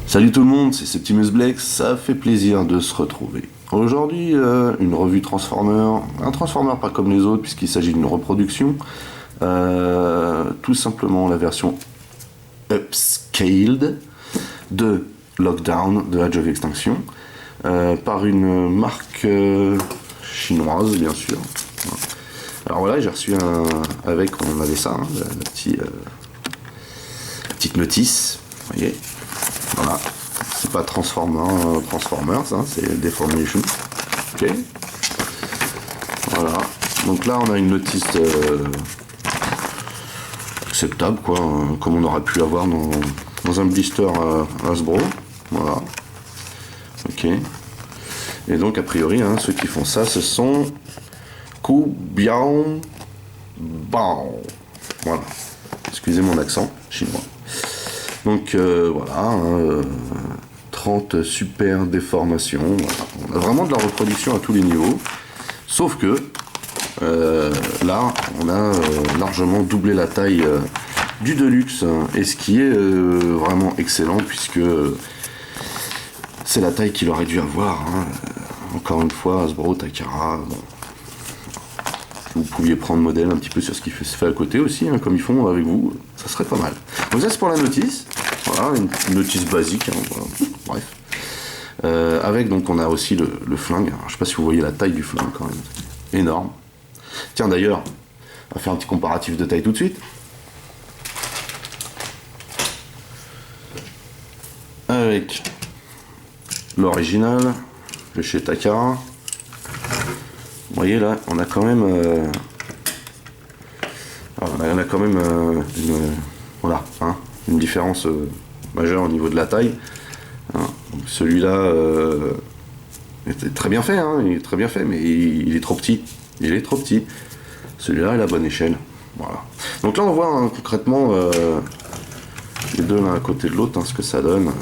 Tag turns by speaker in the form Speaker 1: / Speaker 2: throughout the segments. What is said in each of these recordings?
Speaker 1: Salut tout le monde, c'est Septimus Black, ça fait plaisir de se retrouver. Aujourd'hui, une revue Transformer, un Transformer pas comme les autres puisqu'il s'agit d'une reproduction, tout simplement la version upscaled de Lockdown de Age of Extinction, par une marque chinoise bien sûr. Alors voilà, j'ai reçu on avait ça, la petite notice, vous voyez. Voilà, c'est pas Transformers, hein, c'est Deformation. Ok. Voilà. Donc là, on a une notice acceptable, quoi, comme on aurait pu avoir dans un blister Hasbro. Voilà. Ok. Et donc, a priori, hein, ceux qui font ça, ce sont Kubiao Bao. Voilà. Excusez mon accent chinois. Donc voilà, 30 super déformations, voilà. On a vraiment de la reproduction à tous les niveaux, sauf que là on a largement doublé la taille du Deluxe, et ce qui est vraiment excellent puisque c'est la taille qu'il aurait dû avoir, hein. Encore une fois, Hasbro, Takara, bon. Vous pouviez prendre modèle un petit peu sur ce qui se fait à côté aussi, hein, comme ils font avec vous, ça serait pas mal. Donc ça c'est pour la notice, voilà, une notice basique, hein, voilà. Bref. Avec donc on a aussi le flingue, alors, je sais pas si vous voyez la taille du flingue quand même, énorme. Tiens d'ailleurs, on va faire un petit comparatif de taille tout de suite. Avec l'original, de chez Takara. Vous voyez là, on a quand même, voilà, hein, une différence majeure au niveau de la taille. Hein, celui-là est très bien fait, hein, il est très bien fait, mais il est trop petit. Il est trop petit. Celui-là est la bonne échelle. Voilà. Donc là, on voit hein, concrètement les deux l'un à côté de l'autre, hein, ce que ça donne.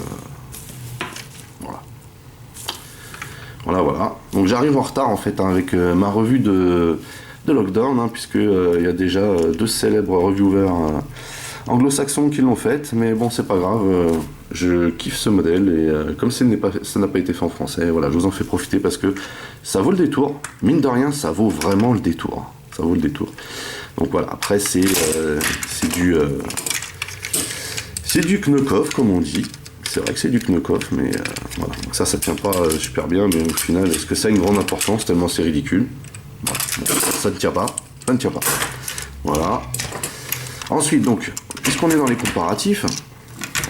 Speaker 1: Voilà. Donc j'arrive en retard en fait hein, avec ma revue de Lockdown, hein, puisque il y a déjà deux célèbres reviewers anglo-saxons qui l'ont faite, mais bon c'est pas grave, je kiffe ce modèle et comme ça n'a pas été fait en français, voilà, je vous en fais profiter parce que ça vaut le détour, mine de rien ça vaut vraiment le détour, ça vaut le détour. Donc voilà, après c'est du knock-off comme on dit. C'est vrai que c'est du knock-off, mais voilà. Donc ça tient pas super bien, mais au final, est-ce que ça a une grande importance tellement c'est ridicule? Voilà. Bon, ça ne tient pas, ça ne tient pas. Voilà. Ensuite, donc, puisqu'on est dans les comparatifs,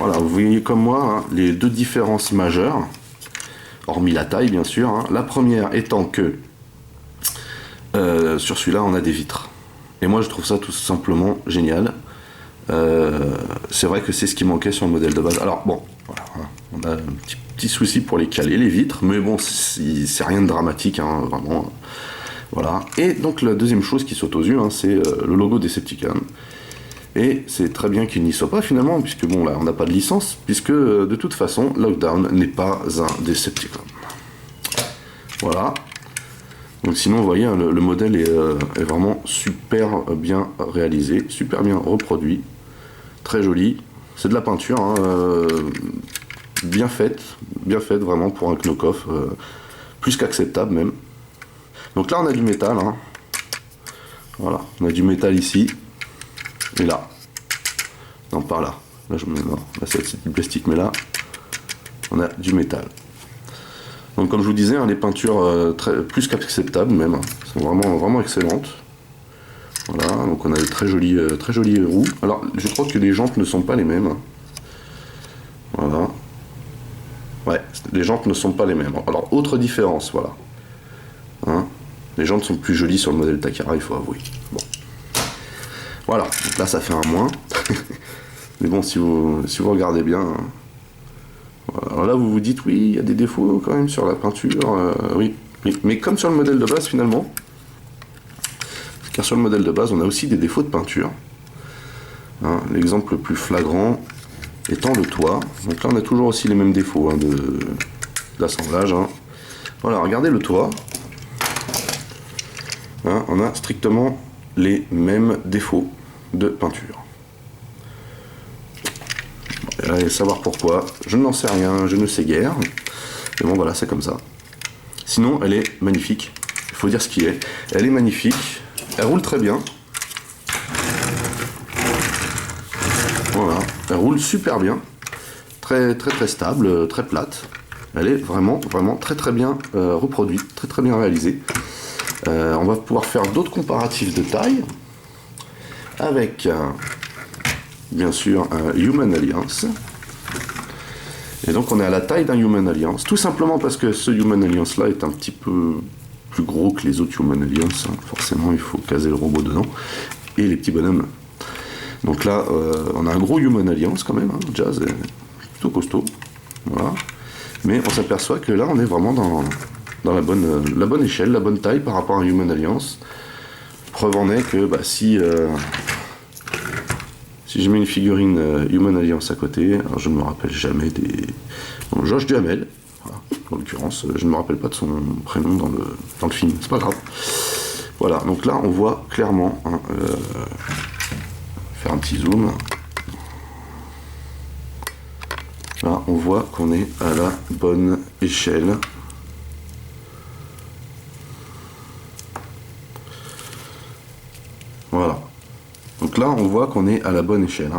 Speaker 1: voilà, vous voyez comme moi hein, les deux différences majeures, hormis la taille bien sûr. Hein. La première étant que sur celui-là, on a des vitres. Et moi, je trouve ça tout simplement génial. C'est vrai que c'est ce qui manquait sur le modèle de base. Alors bon, voilà, on a un petit souci pour les caler, les vitres, mais bon, c'est rien de dramatique, hein, vraiment. Voilà. Et donc la deuxième chose qui saute aux yeux, hein, c'est le logo Decepticon. Et c'est très bien qu'il n'y soit pas finalement, puisque bon là, on n'a pas de licence, puisque de toute façon, Lockdown n'est pas un Decepticon. Voilà. Donc sinon, vous voyez, hein, le modèle est vraiment super bien réalisé, super bien reproduit. Très joli, c'est de la peinture, hein, bien faite vraiment pour un knock-off, plus qu'acceptable même. Donc là on a du métal, hein. Voilà, on a du métal ici, et là, non pas là, là c'est du plastique, mais là, on a du métal. Donc comme je vous disais, hein, les peintures plus qu'acceptables même, hein, sont vraiment excellentes. Voilà, donc on a de très jolies roues. Alors, je crois que les jantes ne sont pas les mêmes. Voilà. Ouais, les jantes ne sont pas les mêmes. Alors, autre différence, voilà. Hein, les jantes sont plus jolies sur le modèle Takara, il faut avouer. Bon. Voilà, donc là ça fait un moins. Mais bon, si vous regardez bien... Voilà. Alors là, vous vous dites, oui, il y a des défauts quand même sur la peinture. Oui, mais comme sur le modèle de base, finalement... Car sur le modèle de base, on a aussi des défauts de peinture. Hein, l'exemple le plus flagrant étant le toit. Donc là, on a toujours aussi les mêmes défauts hein, d'assemblage. Hein. Voilà, regardez le toit. Hein, on a strictement les mêmes défauts de peinture. allez savoir pourquoi, je n'en sais rien, je ne sais guère. Mais bon voilà, c'est comme ça. Sinon, elle est magnifique, il faut dire ce qui est. Elle est magnifique, elle roule très bien. Voilà, elle roule super bien, très stable, très plate. Elle est vraiment très bien reproduite, très bien réalisée. On va pouvoir faire d'autres comparatifs de taille avec bien sûr un Human Alliance. Et donc on est à la taille d'un Human Alliance, tout simplement parce que ce Human Alliance là est un petit peu plus gros que les autres Human Alliance. Forcément il faut caser le robot dedans et les petits bonhommes. Donc là on a un gros Human Alliance quand même, Jazz est plutôt costaud. Voilà. Mais on s'aperçoit que là on est vraiment dans la bonne échelle, la bonne taille par rapport à un Human Alliance. Preuve en est que si je mets une figurine Human Alliance à côté, alors je ne me rappelle jamais des... Bon, Josh Duhamel, voilà. En l'occurrence, je ne me rappelle pas de son prénom dans le film, c'est pas grave. Voilà, donc là on voit clairement, faire un petit zoom. Là on voit qu'on est à la bonne échelle. Voilà. Donc là, on voit qu'on est à la bonne échelle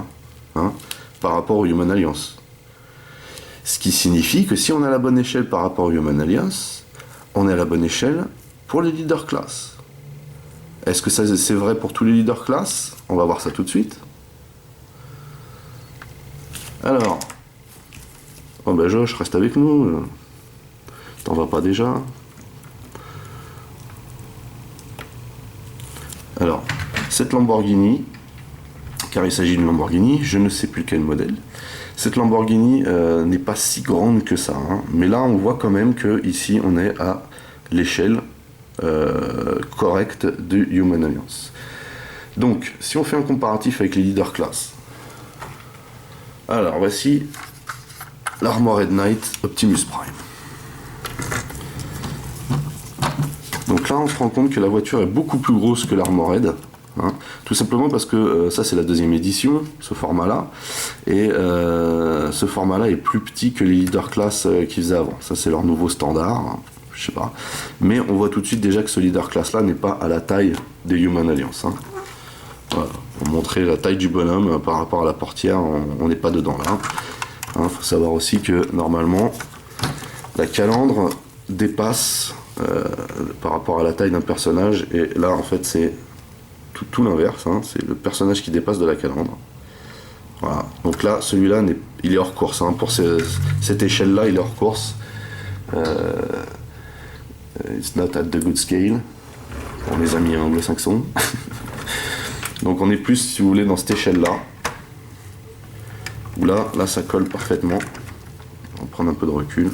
Speaker 1: par rapport au Human Alliance. Ce qui signifie que si on est à la bonne échelle par rapport au Human Alliance, on est à la bonne échelle pour les leaders class. Est-ce que ça c'est vrai pour tous les leaders class? On va voir ça tout de suite. Alors, Josh, reste avec nous. T'en vas pas déjà? Alors, cette Lamborghini, car il s'agit d'une Lamborghini, je ne sais plus quel modèle. Cette Lamborghini n'est pas si grande que ça, mais là on voit quand même que ici on est à l'échelle correcte du Human Alliance. Donc, si on fait un comparatif avec les leaders class, alors voici l'Armored Knight Optimus Prime. Donc là on se rend compte que la voiture est beaucoup plus grosse que l'Armored. Tout simplement parce que ça c'est la deuxième édition, ce format là, et ce format là est plus petit que les leader class qu'ils faisaient avant. Ça c'est leur nouveau standard, je sais pas, mais on voit tout de suite déjà que ce leader class là n'est pas à la taille des Human Alliance. Voilà. Pour montrer la taille du bonhomme par rapport à la portière, on n'est pas dedans là. Faut savoir aussi que normalement la calandre dépasse par rapport à la taille d'un personnage, et là en fait c'est tout l'inverse, c'est le personnage qui dépasse de la calandre. Voilà. Donc là, celui-là, il est hors course. Pour cette échelle-là, il est hors course. It's not at the good scale, pour mes amis anglo-saxons. Donc on est plus, si vous voulez, dans cette échelle-là, où là, ça colle parfaitement. On va prendre un peu de recul.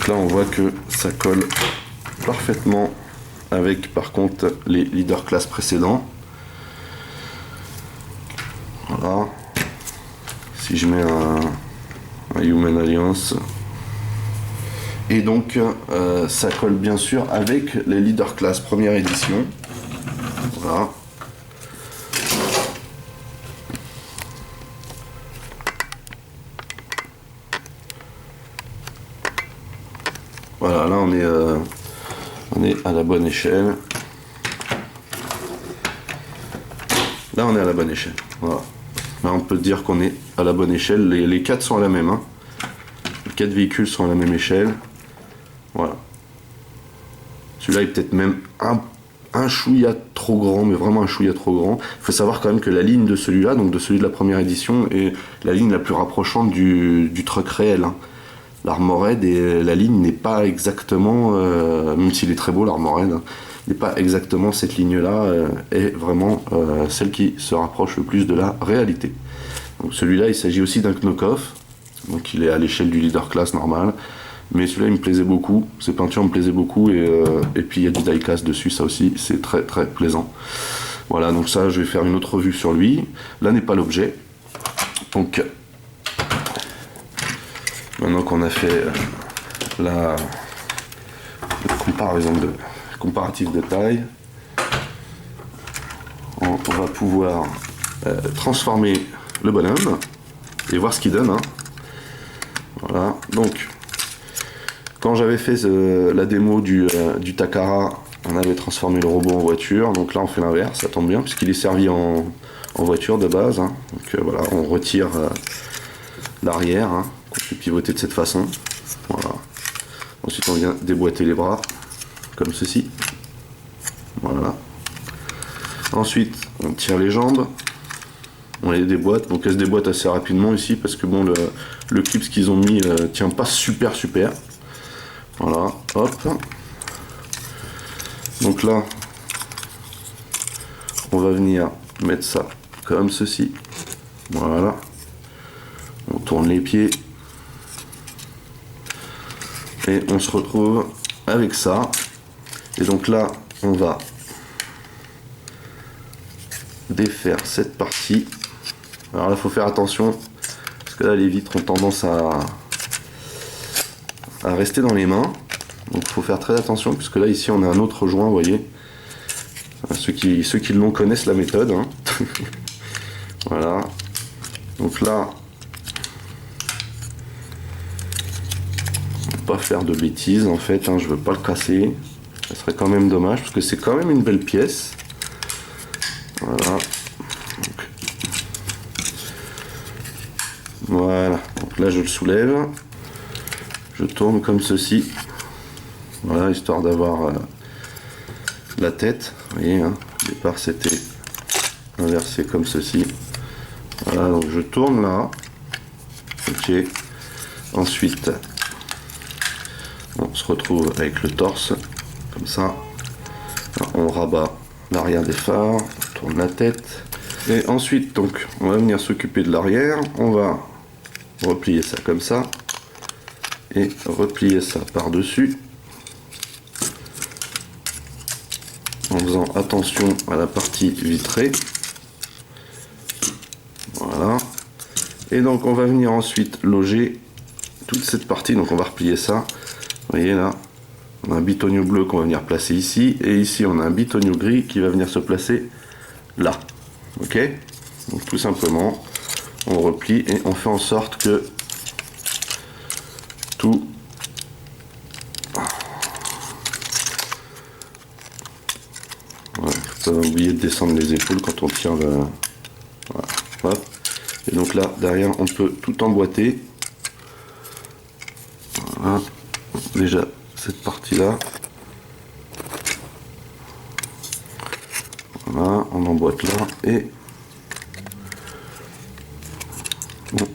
Speaker 1: Là on voit que ça colle parfaitement avec par contre les leader class précédents. Voilà. Si je mets un Human Alliance, et donc ça colle bien sûr avec les leader class première édition. Voilà. Voilà, là on est à la bonne échelle. Là on est à la bonne échelle. Voilà. Là on peut dire qu'on est à la bonne échelle. Les 4 sont à la même. Les 4 véhicules sont à la même échelle. Voilà. Celui-là est peut-être même un chouïa trop grand, mais vraiment un chouïa trop grand. Il faut savoir quand même que la ligne de celui-là, donc de celui de la première édition, est la ligne la plus rapprochante du truck réel. L'Armored, et la ligne n'est pas exactement, même s'il est très beau l'Armored, n'est pas exactement cette ligne-là, est vraiment celle qui se rapproche le plus de la réalité. Donc celui-là, il s'agit aussi d'un knock-off, donc il est à l'échelle du leader class normal, mais celui-là il me plaisait beaucoup, ces peintures me plaisaient beaucoup, et puis il y a du die-cast dessus, ça aussi, c'est très plaisant. Voilà, donc ça, je vais faire une autre revue sur lui. Là n'est pas l'objet. Donc, maintenant qu'on a fait la comparatif de taille. On va pouvoir transformer le bonhomme et voir ce qu'il donne. Hein. Voilà, donc quand j'avais fait la démo du Takara, on avait transformé le robot en voiture, donc là on fait l'inverse, ça tombe bien puisqu'il est servi en voiture de base. Hein. Donc voilà, on retire l'arrière, hein, qu'on fait pivoter de cette façon. Voilà. Ensuite on vient déboîter les bras, comme ceci. Voilà. Ensuite on tire les jambes, on les déboîte, donc elles se déboîtent assez rapidement ici parce que bon le clip qu'ils ont mis tient pas super. Voilà, hop. Donc là, on va venir mettre ça comme ceci. Voilà. On tourne les pieds. Et on se retrouve avec ça. Et donc là, on va défaire cette partie. Alors là, il faut faire attention. Parce que là, les vitres ont tendance à rester dans les mains. Donc il faut faire très attention. Puisque là, ici, on a un autre joint, vous voyez. Ceux qui l'ont connaissent la méthode. Hein. Voilà. Donc là, pas faire de bêtises en fait, hein, je veux pas le casser, ça serait quand même dommage parce que c'est quand même une belle pièce. Voilà. Voilà, donc là je le soulève, je tourne comme ceci, voilà, histoire d'avoir la tête, vous voyez, hein, au départ c'était inversé comme ceci. Voilà, donc je tourne là, ok, ensuite on se retrouve avec le torse, comme ça. Alors, on rabat l'arrière des phares, on tourne la tête. Et ensuite, donc, on va venir s'occuper de l'arrière. On va replier ça comme ça. Et replier ça par-dessus. En faisant attention à la partie vitrée. Voilà. Et donc, on va venir ensuite loger toute cette partie. Donc, on va replier ça. Vous voyez là, on a un bitonio bleu qu'on va venir placer ici, et ici on a un bitonio gris qui va venir se placer là. Ok? Donc tout simplement, on replie et on fait en sorte que tout faut pas oublier de descendre les épaules quand on tire le. Voilà. Hop. Et donc là, derrière, on peut tout emboîter. Voilà. Déjà cette partie là, voilà, on emboîte là et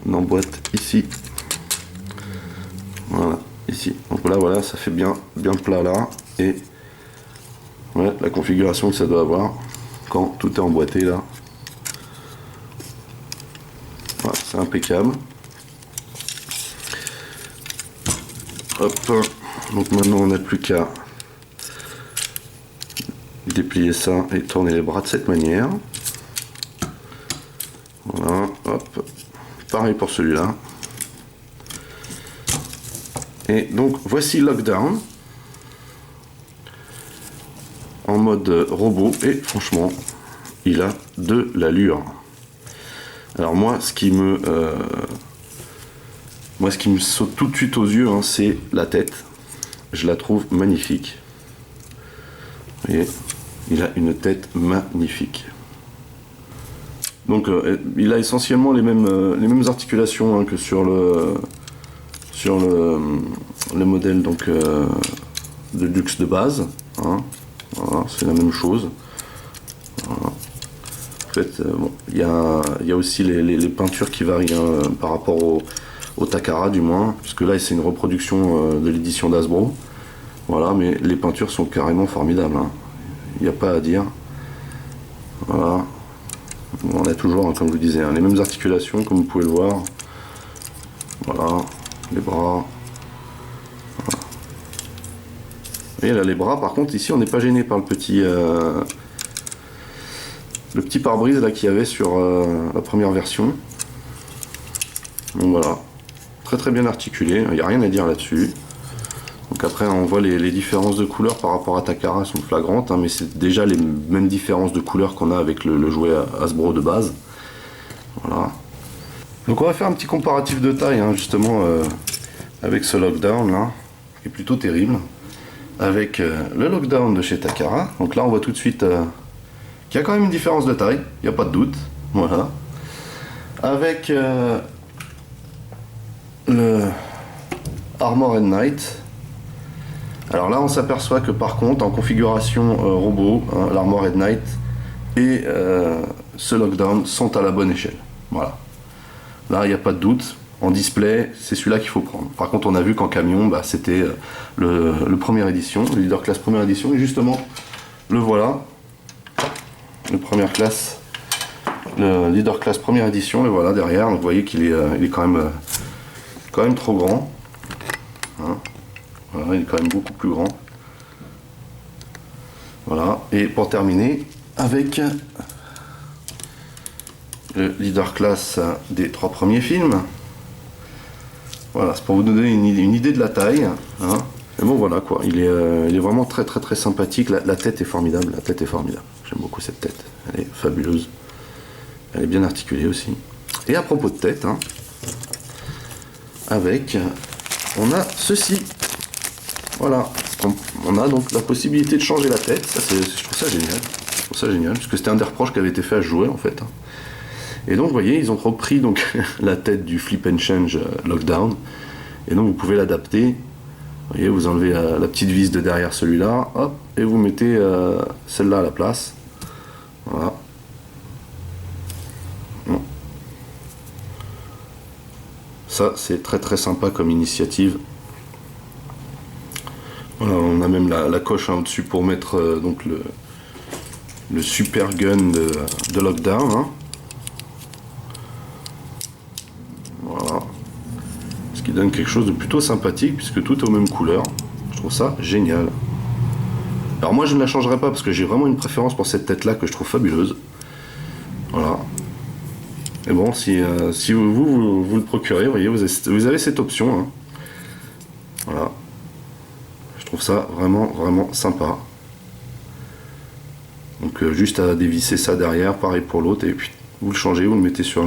Speaker 1: on emboîte ici, voilà, ici. Donc là, voilà, ça fait bien plat là, et voilà la configuration que ça doit avoir quand tout est emboîté là. Voilà, c'est impeccable. Hop, donc maintenant on n'a plus qu'à déplier ça et tourner les bras de cette manière. Voilà, hop, pareil pour celui-là. Et donc voici Lockdown en mode robot, et franchement il a de l'allure. Alors moi ce qui me saute tout de suite aux yeux, hein, c'est la tête. Je la trouve magnifique. Vous voyez, il a une tête magnifique. Donc il a essentiellement les mêmes articulations, hein, que sur le modèle donc de luxe de base. Hein. Voilà, c'est la même chose. Voilà. En fait, bon, il y a aussi les peintures qui varient, hein, par rapport au Takara du moins, puisque là c'est une reproduction de l'édition d'Hasbro. Voilà, mais les peintures sont carrément formidables, hein. Il n'y a pas à dire. Voilà. On a toujours, hein, comme je vous disais, hein, les mêmes articulations, comme vous pouvez le voir. Voilà, les bras. Voilà. Et là, les bras, par contre, ici, on n'est pas gêné par le petit pare-brise là qu'il y avait sur la première version. Donc voilà, très bien articulé, il n'y a rien à dire là-dessus. Donc après on voit les différences de couleurs par rapport à Takara sont flagrantes, hein, mais c'est déjà les mêmes différences de couleurs qu'on a avec le jouet Hasbro de base. Voilà. Donc on va faire un petit comparatif de taille, hein, justement avec ce Lockdown là, qui est plutôt terrible. Avec le Lockdown de chez Takara. Donc là on voit tout de suite qu'il y a quand même une différence de taille, il n'y a pas de doute. Voilà. Avec le Armored Knight. Alors là on s'aperçoit que par contre en configuration robot, hein, l'Armored Knight et ce Lockdown sont à la bonne échelle. Voilà. Là il n'y a pas de doute. En display, c'est celui-là qu'il faut prendre. Par contre, on a vu qu'en camion, bah, c'était le première édition, le Leader Class première édition, et justement, le voilà, le première classe, le Leader Class première édition, le voilà derrière. Donc, vous voyez qu'il est, il est quand même trop grand. Hein, voilà, il est quand même beaucoup plus grand. Voilà. Et pour terminer, avec le Leader Class des 3 premiers films. Voilà, c'est pour vous donner une idée de la taille. Hein. Et bon voilà quoi, il est vraiment très très très sympathique. La tête est formidable, la tête est formidable. J'aime beaucoup cette tête, elle est fabuleuse. Elle est bien articulée aussi. Et à propos de tête, hein, on a ceci. Voilà, on a donc la possibilité de changer la tête. Ça, je trouve ça génial. Je trouve ça génial, parce que c'était un des reproches qui avait été fait à ce jouet en fait. Hein. Et donc vous voyez, ils ont repris donc la tête du Flip and Change Lockdown, et donc vous pouvez l'adapter. Vous voyez, vous enlevez la petite vis de derrière celui-là, hop, et vous mettez celle-là à la place. Voilà. Bon. Ça c'est très très sympa comme initiative. Voilà, on a même la coche hein, au-dessus pour mettre donc le super gun de Lockdown. Hein. Voilà. Ce qui donne quelque chose de plutôt sympathique puisque tout est aux mêmes couleurs. Je trouve ça génial. Alors moi je ne la changerai pas parce que j'ai vraiment une préférence pour cette tête là que je trouve fabuleuse. Voilà. Et bon, si vous le procurez, vous voyez, vous avez cette option. Hein. Voilà. Je trouve ça vraiment vraiment sympa. Donc juste à dévisser ça derrière, pareil pour l'autre, et puis vous le changez, vous le mettez sur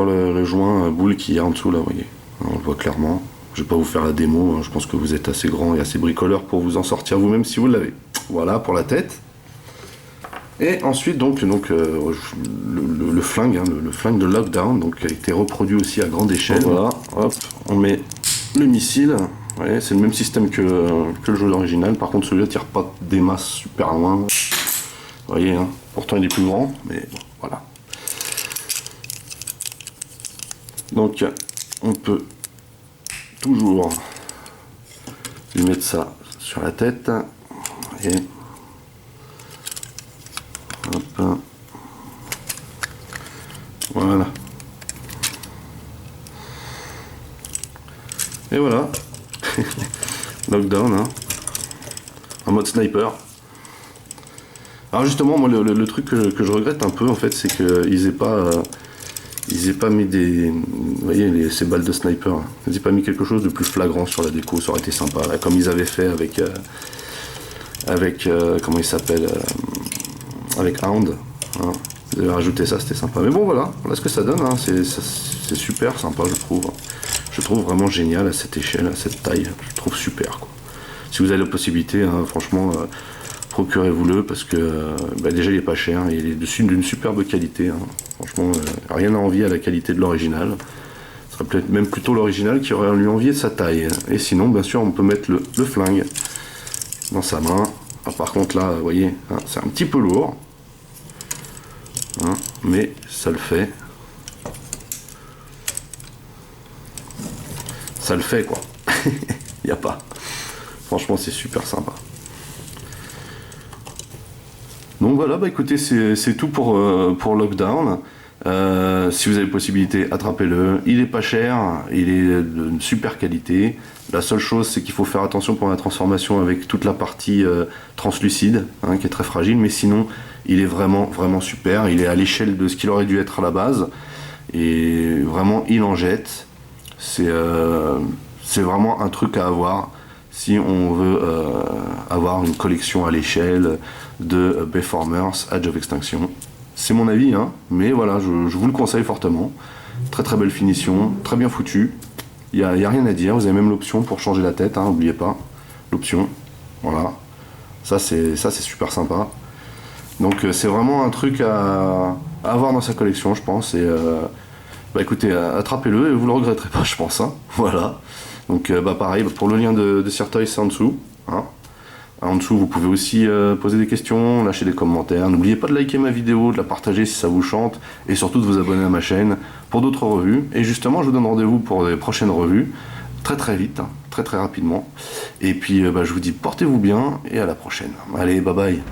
Speaker 1: le joint boule qui est en dessous là, vous voyez. On le voit clairement. Je vais pas vous faire la démo, hein. Je pense que vous êtes assez grand et assez bricoleur pour vous en sortir vous-même si vous l'avez. Voilà pour la tête. Et ensuite donc le flingue, hein, le flingue de Lockdown, donc qui a été reproduit aussi à grande échelle. Voilà, hop, on met le missile. Ouais, c'est le même système que le jeu original. Par contre celui-là tire pas des masses super loin. Vous voyez, hein. Pourtant il est plus grand, mais bon, voilà. Donc on peut toujours lui mettre ça sur la tête et hop, voilà. Et voilà. Lockdown, hein. En mode sniper. Alors justement, moi le truc que je regrette un peu en fait, c'est qu'ils aient pas mis vous voyez ces balles de sniper, hein. Ils aient pas mis quelque chose de plus flagrant sur la déco, ça aurait été sympa, là, comme ils avaient fait avec comment il s'appelle, avec Hound, hein. Ils avaient rajouté ça, c'était sympa. Mais bon voilà ce que ça donne, hein. C'est super sympa, je trouve. Je trouve vraiment génial à cette échelle, à cette taille, je trouve super quoi. Si vous avez la possibilité, hein, franchement, procurez-vous-le parce que déjà il est pas cher, il est d'une superbe qualité, hein. Franchement, rien à envier à la qualité de l'original. Ce serait peut-être même plutôt l'original qui aurait lui envié de sa taille. Et sinon, bien sûr, on peut mettre le flingue dans sa main. Ah, par contre là, vous voyez, hein, c'est un petit peu lourd, hein, mais ça le fait. Ça le fait quoi. Il n'y a pas. Franchement, c'est super sympa. Donc voilà, écoutez, c'est tout pour Lockdown. Si vous avez possibilité, attrapez-le. Il est pas cher, il est de super qualité. La seule chose, c'est qu'il faut faire attention pour la transformation avec toute la partie translucide, hein, qui est très fragile. Mais sinon, il est vraiment, vraiment super. Il est à l'échelle de ce qu'il aurait dû être à la base. Et vraiment, il en jette. C'est c'est vraiment un truc à avoir si on veut avoir une collection à l'échelle de Bayformers Age of Extinction. C'est mon avis, hein, mais voilà, je vous le conseille fortement. Très très belle finition, très bien foutu. Il n'y a rien à dire, vous avez même l'option pour changer la tête, hein, n'oubliez pas. L'option, voilà. Ça c'est super sympa. Donc c'est vraiment un truc à avoir dans sa collection, je pense. Et bah écoutez, attrapez-le et vous le regretterez pas, je pense. Hein. Voilà. Donc bah pareil, pour le lien de Certoy, c'est en dessous. Hein. En dessous, vous pouvez aussi poser des questions, lâcher des commentaires. N'oubliez pas de liker ma vidéo, de la partager si ça vous chante, et surtout de vous abonner à ma chaîne pour d'autres revues. Et justement, je vous donne rendez-vous pour les prochaines revues, très très vite, hein, très très rapidement. Et puis, bah, je vous dis portez-vous bien, et à la prochaine. Allez, bye bye.